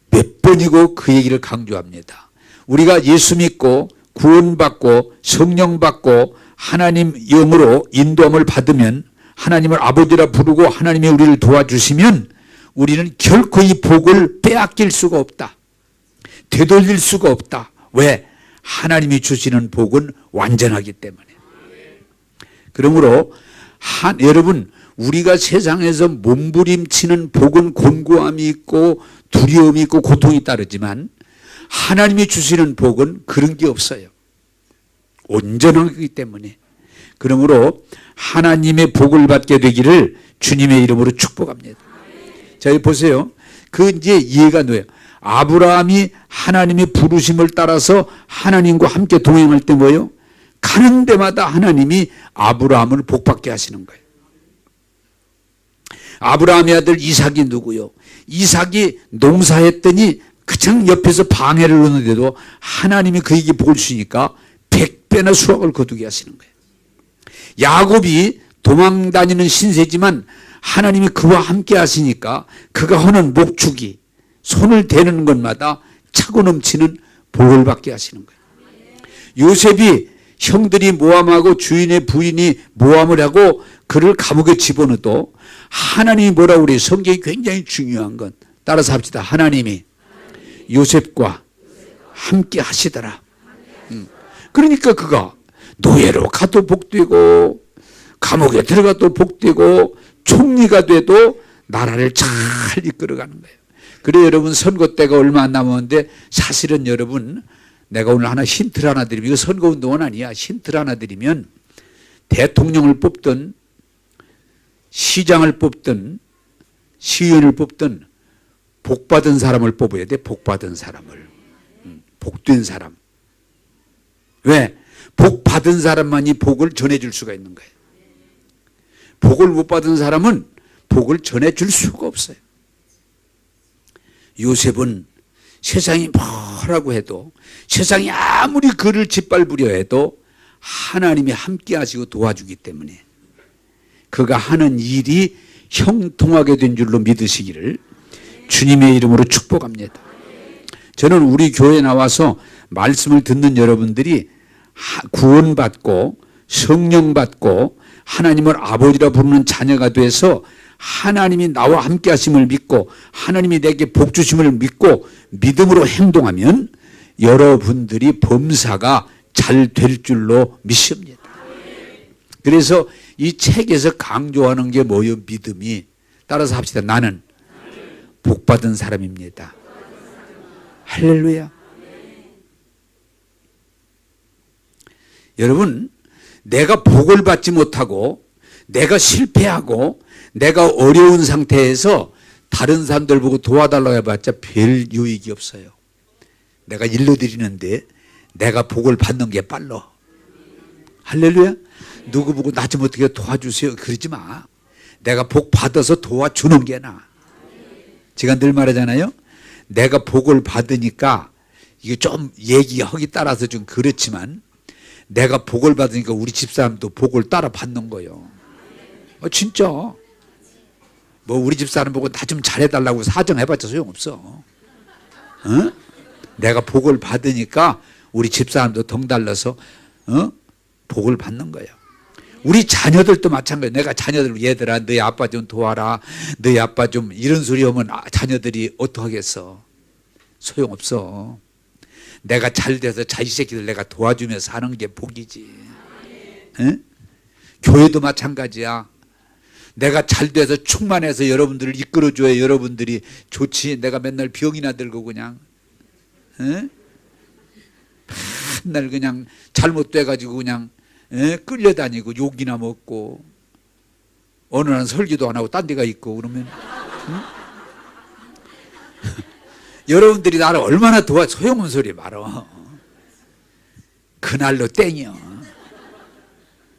몇 번이고 그 얘기를 강조합니다. 우리가 예수 믿고 구원받고 성령 받고 하나님 영으로 인도함을 받으면, 하나님을 아버지라 부르고 하나님이 우리를 도와주시면 우리는 결코 이 복을 빼앗길 수가 없다. 되돌릴 수가 없다. 왜? 하나님이 주시는 복은 완전하기 때문에. 그러므로 여러분, 우리가 세상에서 몸부림치는 복은 곤고함이 있고 두려움이 있고 고통이 따르지만 하나님이 주시는 복은 그런 게 없어요. 온전하기 때문에. 그러므로 하나님의 복을 받게 되기를 주님의 이름으로 축복합니다. 자, 보세요. 그 이제 이해가 돼요. 아브라함이 하나님의 부르심을 따라서 하나님과 함께 동행할 때 뭐예요? 가는 데마다 하나님이 아브라함을 복받게 하시는 거예요. 아브라함의 아들 이삭이 누구요? 이삭이 농사했더니 그냥 옆에서 방해를 하는데도 하나님이 그에게 복을 주시니까 100배나 수확을 거두게 하시는 거예요. 야곱이 도망다니는 신세지만 하나님이 그와 함께 하시니까 그가 하는 목축이 손을 대는 것마다 차고 넘치는 복을 받게 하시는 거예요. 요셉이 형들이 모함하고 주인의 부인이 모함을 하고 그를 감옥에 집어넣어도 하나님이 뭐라고 그래요? 성경이 굉장히 중요한 건 따라서 합시다. 하나님이 요셉과 함께 하시더라. 그러니까 그가 노예로 가도 복되고 감옥에 들어가도 복되고 총리가 돼도 나라를 잘 이끌어가는 거예요. 그래 여러분, 선거 때가 얼마 안 남았는데 사실은 여러분, 내가 오늘 하나 힌트를 하나 드리면, 이거 선거운동은 아니야. 힌트를 하나 드리면 대통령을 뽑든 시장을 뽑든 시의원을 뽑든 복받은 사람을 뽑아야 돼. 복받은 사람을. 복된 사람. 왜? 복받은 사람만이 복을 전해줄 수가 있는 거예요. 복을 못 받은 사람은 복을 전해줄 수가 없어요. 요셉은 세상이 뭐라고 해도, 세상이 아무리 그를 짓밟으려 해도 하나님이 함께 하시고 도와주기 때문에 그가 하는 일이 형통하게 된 줄로 믿으시기를 주님의 이름으로 축복합니다. 저는 우리 교회에 나와서 말씀을 듣는 여러분들이 구원받고 성령 받고 하나님을 아버지라 부르는 자녀가 돼서 하나님이 나와 함께 하심을 믿고 하나님이 내게 복 주심을 믿고 믿음으로 행동하면 여러분들이 범사가 잘 될 줄로 믿습니다. 그래서 이 책에서 강조하는 게 뭐예요? 믿음이. 따라서 합시다. 나는 복받은 사람입니다. 할렐루야. 여러분, 내가 복을 받지 못하고 내가 실패하고 내가 어려운 상태에서 다른 사람들 보고 도와달라고 해봤자 별 유익이 없어요. 내가 일러드리는데 내가 복을 받는 게 빨라. 할렐루야. 누구 보고 나 좀 어떻게 도와주세요 그러지 마. 내가 복 받아서 도와주는 게 나아. 제가 늘 말하잖아요. 내가 복을 받으니까 이게 좀 얘기하기 따라서 좀 그렇지만 내가 복을 받으니까 우리 집사람도 복을 따라 받는 거예요. 진짜. 뭐 우리 집사람 보고 나 좀 잘해달라고 사정해봤자 소용없어. 어? 내가 복을 받으니까 우리 집사람도 덩달라서 복을 받는 거예요. 우리 자녀들도 마찬가지예요. 내가 자녀들, 얘들아 너희 아빠 좀 도와라, 너희 아빠 좀, 이런 소리 하면 자녀들이 어떡하겠어. 소용없어. 내가 잘 돼서 자기 새끼들 내가 도와주면서 사는 게 복이지. 에? 교회도 마찬가지야. 내가 잘 돼서 충만해서 여러분들을 이끌어줘야 여러분들이 좋지. 내가 맨날 병이나 들고 그냥 에? 맨날 그냥 잘못돼가지고 그냥 끌려다니고 욕이나 먹고 어느 날은 설교도 안 하고 딴 데가 있고 그러면 응? 여러분들이 나를 얼마나 도와. 소용없는 소리 말어. 그날로 땡이요.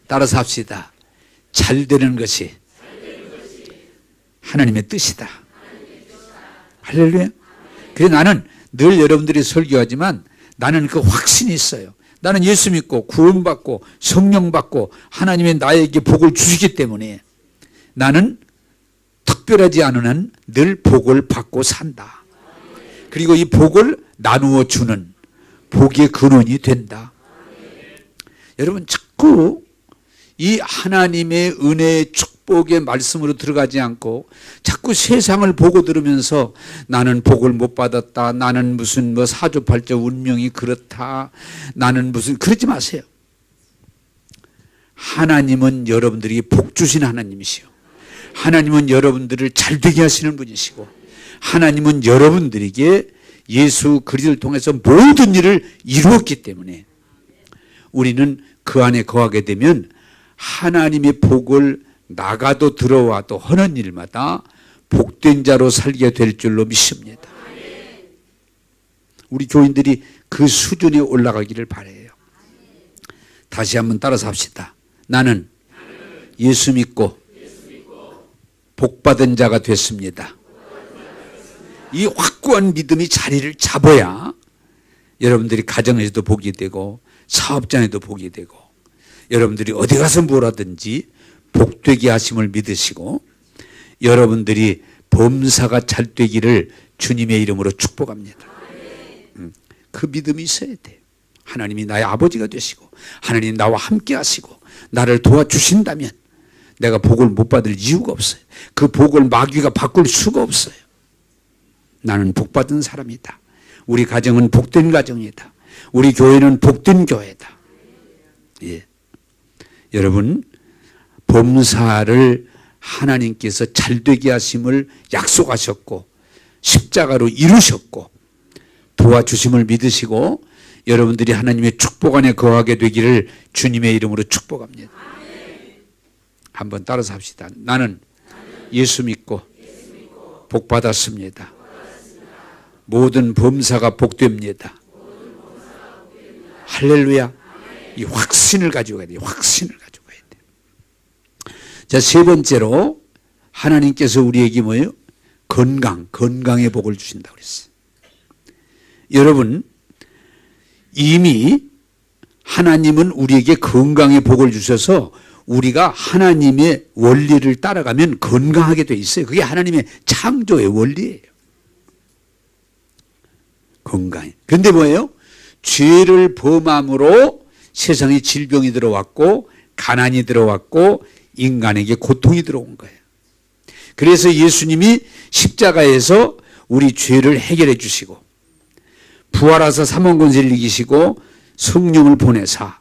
따라서 합시다. 잘 되는 것이 하나님의 뜻이다. 할렐루야. 그래서 나는 늘 여러분들이 설교하지만 나는 그 확신이 있어요. 나는 예수 믿고 구원받고 성령 받고 하나님이 나에게 복을 주시기 때문에 나는 특별하지 않은 한 늘 복을 받고 산다. 그리고 이 복을 나누어 주는 복의 근원이 된다. 여러분 자꾸 이 하나님의 은혜의 축복의 말씀으로 들어가지 않고 자꾸 세상을 보고 들으면서 나는 복을 못 받았다. 나는 무슨 뭐 사주팔자 운명이 그렇다. 나는 무슨 그러지 마세요. 하나님은 여러분들에게 복 주신 하나님이시요. 하나님은 여러분들을 잘되게 하시는 분이시고 하나님은 여러분들에게 예수 그리스도를 통해서 모든 일을 이루었기 때문에 우리는 그 안에 거하게 되면 하나님의 복을 나가도 들어와도 하는 일마다 복된 자로 살게 될 줄로 믿습니다. 우리 교인들이 그 수준에 올라가기를 바라요. 다시 한번 따라서 합시다. 나는 예수 믿고 복받은 자가 됐습니다. 이 확고한 믿음이 자리를 잡아야 여러분들이 가정에서도 복이 되고 사업장에도 복이 되고 여러분들이 어디 가서 뭘 하든지 복되게 하심을 믿으시고 여러분들이 범사가 잘 되기를 주님의 이름으로 축복합니다. 그 믿음이 있어야 돼요. 하나님이 나의 아버지가 되시고 하나님이 나와 함께 하시고 나를 도와주신다면 내가 복을 못 받을 이유가 없어요. 그 복을 마귀가 바꿀 수가 없어요. 나는 복받은 사람이다. 우리 가정은 복된 가정이다. 우리 교회는 복된 교회다. 예. 여러분 범사를 하나님께서 잘되게 하심을 약속하셨고 십자가로 이루셨고 도와주심을 믿으시고 여러분들이 하나님의 축복 안에 거하게 되기를 주님의 이름으로 축복합니다. 한번 따라서 합시다. 나는 예수 믿고 복 받았습니다. 모든 범사가 복됩니다. 할렐루야. 이 확신을 가지고 가야 돼요. 확신을 가지고 가야 돼요. 자, 세 번째로 하나님께서 우리에게 뭐예요? 건강의 복을 주신다고 그랬어요. 여러분 이미 하나님은 우리에게 건강의 복을 주셔서 우리가 하나님의 원리를 따라가면 건강하게 돼 있어요. 그게 하나님의 창조의 원리예요. 건강. 그런데 뭐예요? 죄를 범함으로 세상에 질병이 들어왔고 가난이 들어왔고 인간에게 고통이 들어온 거예요. 그래서 예수님이 십자가에서 우리 죄를 해결해 주시고 부활하사 삼원권세를 이기시고 성령을 보내사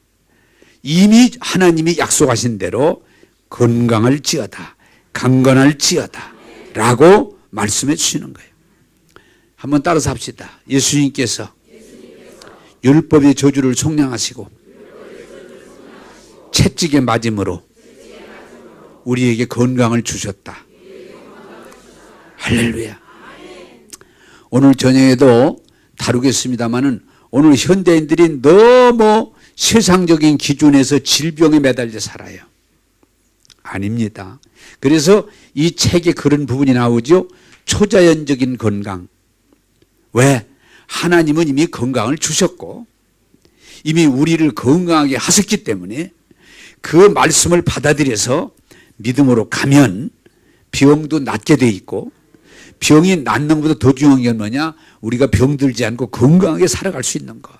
이미 하나님이 약속하신 대로 건강할지어다 강건할지어다 라고 말씀해 주시는 거예요. 한번 따라서 합시다. 예수님께서 율법의 저주를 속량하시고 채찍에 맞음으로 우리에게 건강을 주셨다. 할렐루야. 오늘 저녁에도 다루겠습니다마는 오늘 현대인들이 너무 세상적인 기준에서 질병에 매달려 살아요. 아닙니다. 그래서 이 책에 그런 부분이 나오죠. 초자연적인 건강. 왜? 하나님은 이미 건강을 주셨고 이미 우리를 건강하게 하셨기 때문에 그 말씀을 받아들여서 믿음으로 가면 병도 낫게 돼 있고 병이 낫는 것보다 더 중요한 게 뭐냐? 우리가 병들지 않고 건강하게 살아갈 수 있는 거.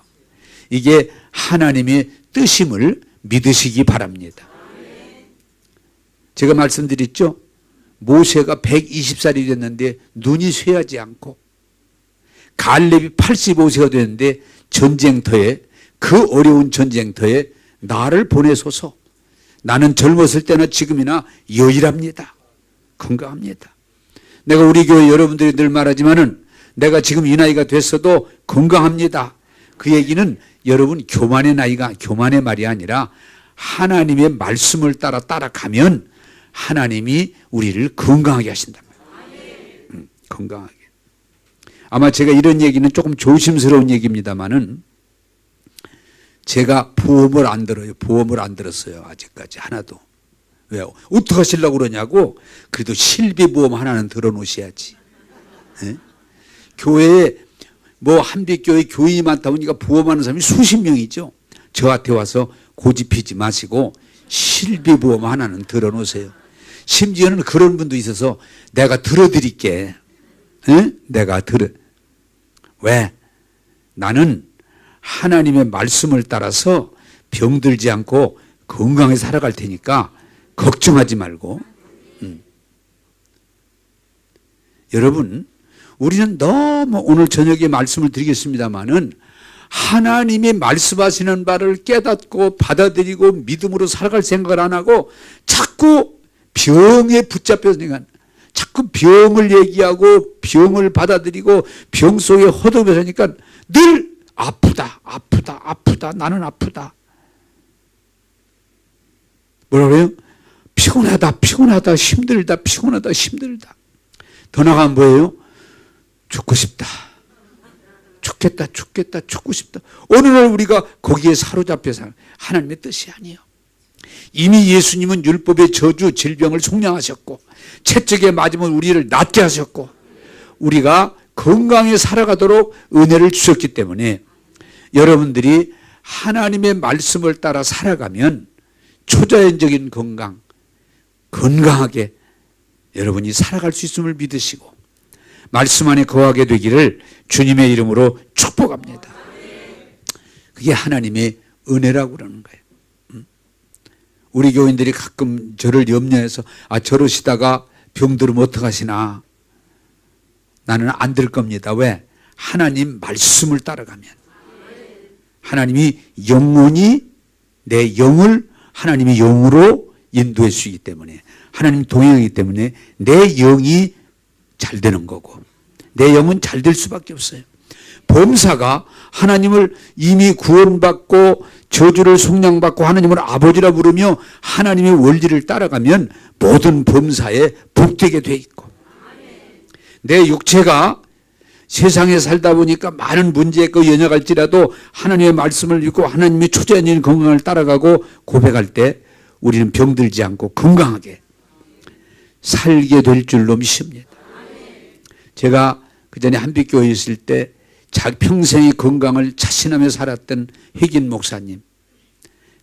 이게 하나님의 뜻임을 믿으시기 바랍니다. 제가 말씀드렸죠? 모세가 120살이 됐는데 눈이 쇠하지 않고 갈렙이 85세가 됐는데 전쟁터에 그 어려운 전쟁터에 나를 보내소서. 나는 젊었을 때나 지금이나 여일합니다. 건강합니다. 내가 우리 교회 여러분들이 늘 말하지만은 내가 지금 이 나이가 됐어도 건강합니다. 그 얘기는 여러분 교만의 말이 아니라 하나님의 말씀을 따라가면 하나님이 우리를 건강하게 하신단 말이에요. 건강하게. 아마 제가 이런 얘기는 조금 조심스러운 얘기입니다만은 제가 보험을 안 들어요. 보험을 안 들었어요. 아직까지 하나도. 왜요? 어떻게 하시려고 그러냐고. 그래도 실비보험 하나는 들어놓으셔야지. 네? 교회에 뭐 한빛교회 교인이 많다 보니까 부험하는 사람이 수십 명이죠. 저한테 와서 고집피지 마시고 실비부험 하나는 들어놓으세요. 심지어는 그런 분도 있어서 내가 들어드릴게. 에? 내가 들어. 왜? 나는 하나님의 말씀을 따라서 병들지 않고 건강히 살아갈 테니까 걱정하지 말고. 여러분, 우리는 너무 오늘 저녁에 말씀을 드리겠습니다마는 하나님이 말씀하시는 바를 깨닫고 받아들이고 믿음으로 살아갈 생각을 안 하고 자꾸 병에 붙잡혀서 자꾸 병을 얘기하고 병을 받아들이고 병 속에 허덕여 사니까 늘 아프다, 아프다, 아프다, 나는 아프다. 뭐라 그래요? 피곤하다, 피곤하다, 힘들다, 피곤하다, 힘들다. 더 나가면 뭐예요? 죽고 싶다. 죽겠다, 죽겠다, 죽고 싶다. 어느 날 우리가 거기에 사로잡혀서 하나님의 뜻이 아니에요. 이미 예수님은 율법의 저주, 질병을 속량하셨고 채찍에 맞으면 우리를 낫게 하셨고 우리가 건강히 살아가도록 은혜를 주셨기 때문에 여러분들이 하나님의 말씀을 따라 살아가면 초자연적인 건강, 건강하게 여러분이 살아갈 수 있음을 믿으시고 말씀 안에 거하게 되기를 주님의 이름으로 축복합니다. 그게 하나님의 은혜라고 그러는 거예요. 우리 교인들이 가끔 저를 염려해서 저러시다가 병들으면 어떡하시나. 나는 안 될 겁니다. 왜? 하나님 말씀을 따라가면 하나님이 영원히 내 영을 하나님이 영으로 인도해 주시기 때문에 하나님 동행하기 때문에 내 영이 잘 되는 거고 내 영은 잘 될 수밖에 없어요. 범사가 하나님을 이미 구원받고 저주를 속량받고 하나님을 아버지라 부르며 하나님의 원리를 따라가면 모든 범사에 복되게 돼 있고 내 육체가 세상에 살다 보니까 많은 문제에 연약할지라도 하나님의 말씀을 믿고 하나님의 초자연적인 건강을 따라가고 고백할 때 우리는 병들지 않고 건강하게 살게 될 줄로 믿습니다. 제가 그전에 한빛교회에 있을 때 자기 평생의 건강을 자신하며 살았던 혜긴 목사님,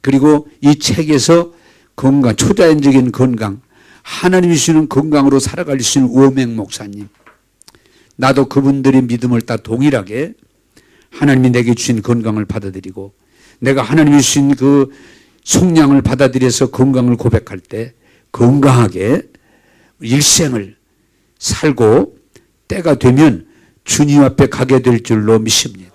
그리고 이 책에서 건강, 초자연적인 건강, 하나님이 주시는 건강으로 살아갈 수 있는 우어맹 목사님, 나도 그분들의 믿음을 다 동일하게 하나님이 내게 주신 건강을 받아들이고 내가 하나님이 주신 그 속량을 받아들여서 건강을 고백할 때 건강하게 일생을 살고 때가 되면 주님 앞에 가게 될 줄로 믿습니다.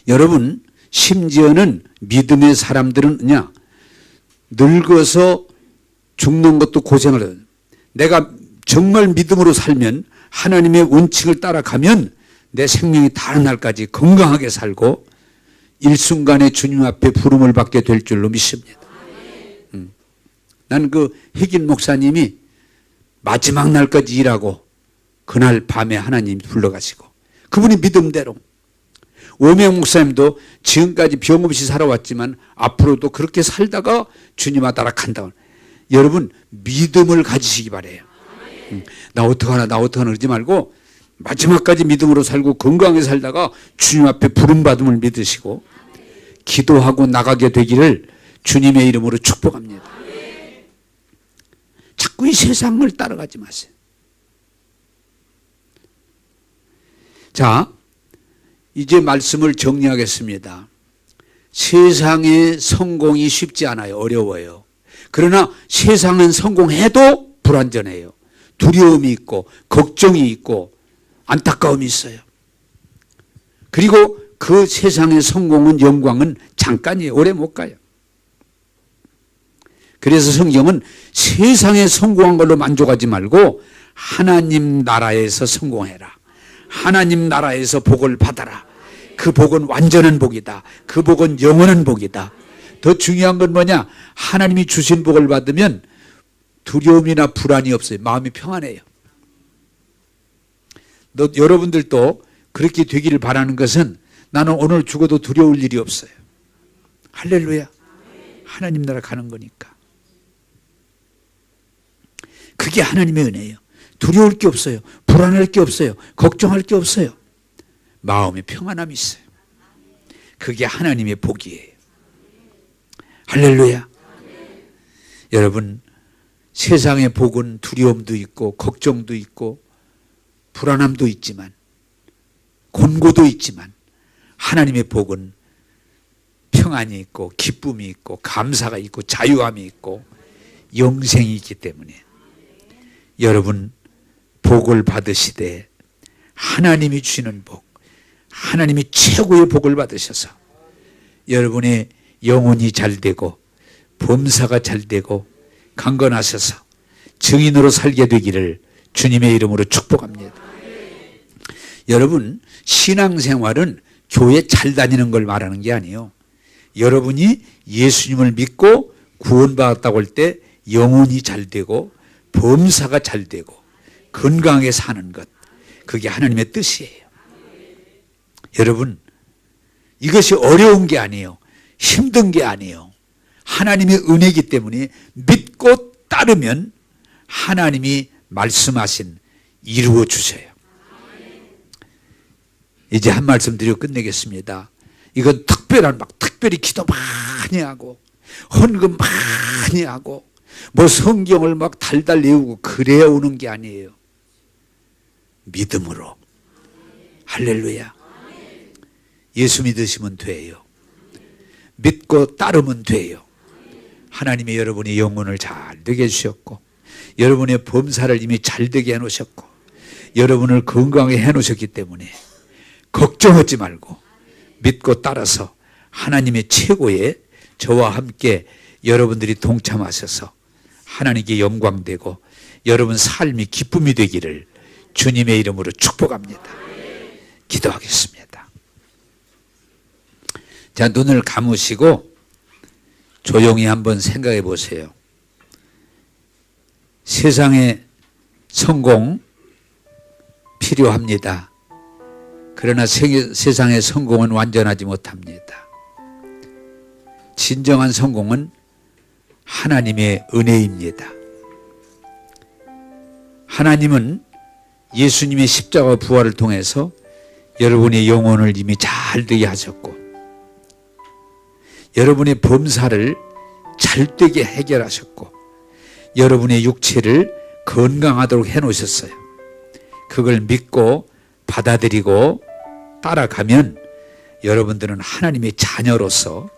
여러분, 심지어는 믿음의 사람들은 그냥 늙어서 죽는 것도 고생을 해요. 내가 정말 믿음으로 살면 하나님의 원칙을 따라가면 내 생명이 다른 날까지 건강하게 살고 일순간에 주님 앞에 부름을 받게 될 줄로 믿습니다. 나는 그 혜긴 목사님이 마지막 날까지 일하고 그날 밤에 하나님 불러가시고 그분이 믿음대로 오명 목사님도 지금까지 병 없이 살아왔지만 앞으로도 그렇게 살다가 주님 따라 간다. 여러분 믿음을 가지시기 바래요. 나 어떡하나 그러지 말고 마지막까지 믿음으로 살고 건강하게 살다가 주님 앞에 부름받음을 믿으시고 기도하고 나가게 되기를 주님의 이름으로 축복합니다. 자꾸 이 세상을 따라가지 마세요. 자, 이제 말씀을 정리하겠습니다. 세상의 성공이 쉽지 않아요. 어려워요. 그러나 세상은 성공해도 불완전해요. 두려움이 있고 걱정이 있고 안타까움이 있어요. 그리고 그 세상의 성공은 영광은 잠깐이에요. 오래 못 가요. 그래서 성경은 세상에 성공한 걸로 만족하지 말고 하나님 나라에서 성공해라. 하나님 나라에서 복을 받아라. 그 복은 완전한 복이다. 그 복은 영원한 복이다. 더 중요한 건 뭐냐? 하나님이 주신 복을 받으면 두려움이나 불안이 없어요. 마음이 평안해요. 여러분들도 그렇게 되기를 바라는 것은 나는 오늘 죽어도 두려울 일이 없어요. 할렐루야. 하나님 나라 가는 거니까. 그게 하나님의 은혜예요. 두려울 게 없어요. 불안할 게 없어요. 걱정할 게 없어요. 마음에 평안함이 있어요. 그게 하나님의 복이에요. 할렐루야. 여러분, 세상의 복은 두려움도 있고 걱정도 있고 불안함도 있지만 곤고도 있지만 하나님의 복은 평안이 있고 기쁨이 있고 감사가 있고 자유함이 있고 영생이 있기 때문에 여러분 복을 받으시되 하나님이 주시는 복, 하나님이 최고의 복을 받으셔서 여러분의 영혼이 잘되고 범사가 잘되고 강건하셔서 증인으로 살게 되기를 주님의 이름으로 축복합니다. 여러분, 신앙생활은 교회 잘 다니는 걸 말하는 게 아니에요. 여러분이 예수님을 믿고 구원받았다고 할 때 영혼이 잘되고 범사가 잘되고 건강하게 사는 것, 그게 하나님의 뜻이에요. 여러분, 이것이 어려운 게 아니에요. 힘든 게 아니에요. 하나님의 은혜이기 때문에 믿고 따르면 하나님이 말씀하신 이루어 주셔요. 이제 한 말씀 드리고 끝내겠습니다. 이건 특별히 기도 많이 하고 헌금 많이 하고 뭐 성경을 막 달달 외우고 그래야 오는 게 아니에요. 믿음으로. 할렐루야. 예수 믿으시면 돼요. 믿고 따르면 돼요. 하나님이 여러분의 영혼을 잘 되게 해주셨고 여러분의 범사를 이미 잘 되게 해놓으셨고 여러분을 건강하게 해놓으셨기 때문에 걱정하지 말고 믿고 따라서 하나님의 최고의 저와 함께 여러분들이 동참하셔서 하나님께 영광되고 여러분 삶이 기쁨이 되기를 주님의 이름으로 축복합니다. 기도하겠습니다. 자, 눈을 감으시고 조용히 한번 생각해 보세요. 세상에 성공 필요합니다. 그러나 세상의 성공은 완전하지 못합니다. 진정한 성공은 하나님의 은혜입니다. 하나님은 예수님의 십자가 부활을 통해서 여러분의 영혼을 이미 잘 되게 하셨고 여러분의 범사를 잘되게 해결하셨고 여러분의 육체를 건강하도록 해놓으셨어요. 그걸 믿고 받아들이고 따라가면 여러분들은 하나님의 자녀로서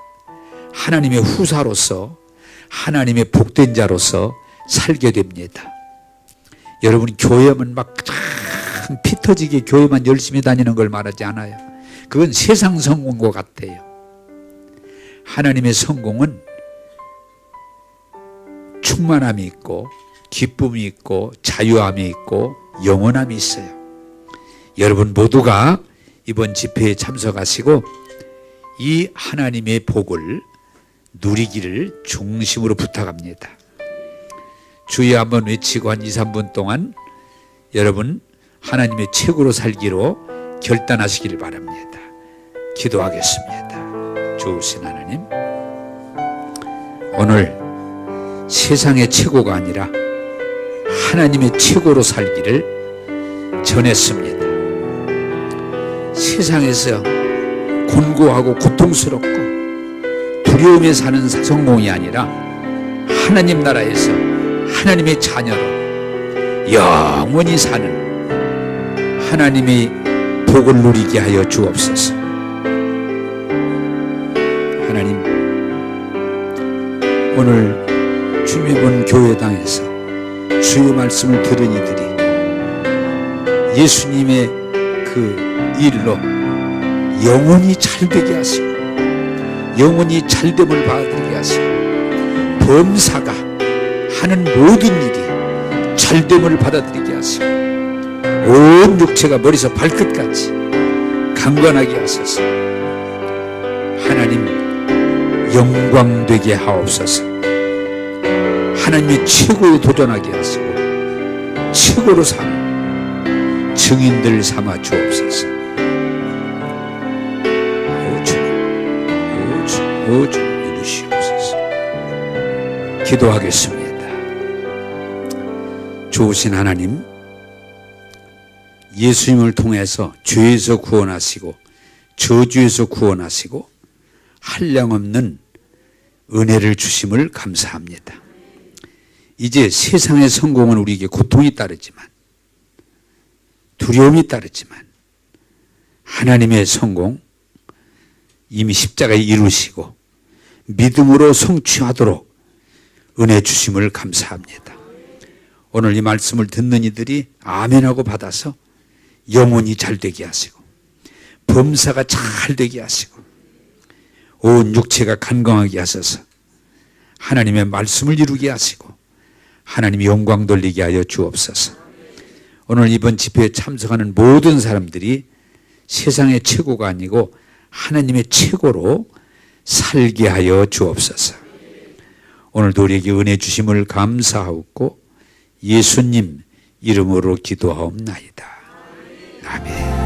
하나님의 후사로서 하나님의 복된 자로서 살게 됩니다. 여러분 교회만 막 피 터지게 교회만 열심히 다니는 걸 말하지 않아요. 그건 세상 성공과 같아요. 하나님의 성공은 충만함이 있고 기쁨이 있고 자유함이 있고 영원함이 있어요. 여러분 모두가 이번 집회에 참석하시고 이 하나님의 복을 누리기를 중심으로 부탁합니다. 주여 한번 외치고 한 2, 3분 동안 여러분 하나님의 최고로 살기로 결단하시길 바랍니다. 기도하겠습니다. 좋으신 하나님, 오늘 세상의 최고가 아니라 하나님의 최고로 살기를 전했습니다. 세상에서 곤고하고 고통스럽고 두려움에 사는 성공이 아니라 하나님 나라에서 하나님의 자녀로 영원히 사는 하나님의 복을 누리게 하여 주옵소서. 하나님, 오늘 주님의 본 교회당에서 주의 말씀을 들은 이들이 예수님의 그 일로 영원히 잘되게 하시고 영원히 잘됨을 받게 하시고 범사가 하는 모든 일이 잘됨을 받아들이게 하시고 온 육체가 머리에서 발끝까지 강건하게 하소서. 하나님 영광되게 하옵소서. 하나님의 최고에 도전하게 하시고 최고로 사는 증인들 삼아 주옵소서. 오주 이루시옵소서. 기도하겠습니다. 좋으신 하나님, 예수님을 통해서 죄에서 구원하시고 저주에서 구원하시고 한량없는 은혜를 주심을 감사합니다. 이제 세상의 성공은 우리에게 고통이 따르지만, 두려움이 따르지만, 하나님의 성공 이미 십자가에 이루시고 믿음으로 성취하도록 은혜 주심을 감사합니다. 오늘 이 말씀을 듣는 이들이 아멘하고 받아서 영혼이 잘 되게 하시고 범사가 잘 되게 하시고 온 육체가 간강하게 하셔서 하나님의 말씀을 이루게 하시고 하나님의 영광 돌리게 하여 주옵소서. 오늘 이번 집회에 참석하는 모든 사람들이 세상의 최고가 아니고 하나님의 최고로 살게 하여 주옵소서. 오늘도 우리에게 은혜 주심을 감사하고 예수님 이름으로 기도하옵나이다. 아멘.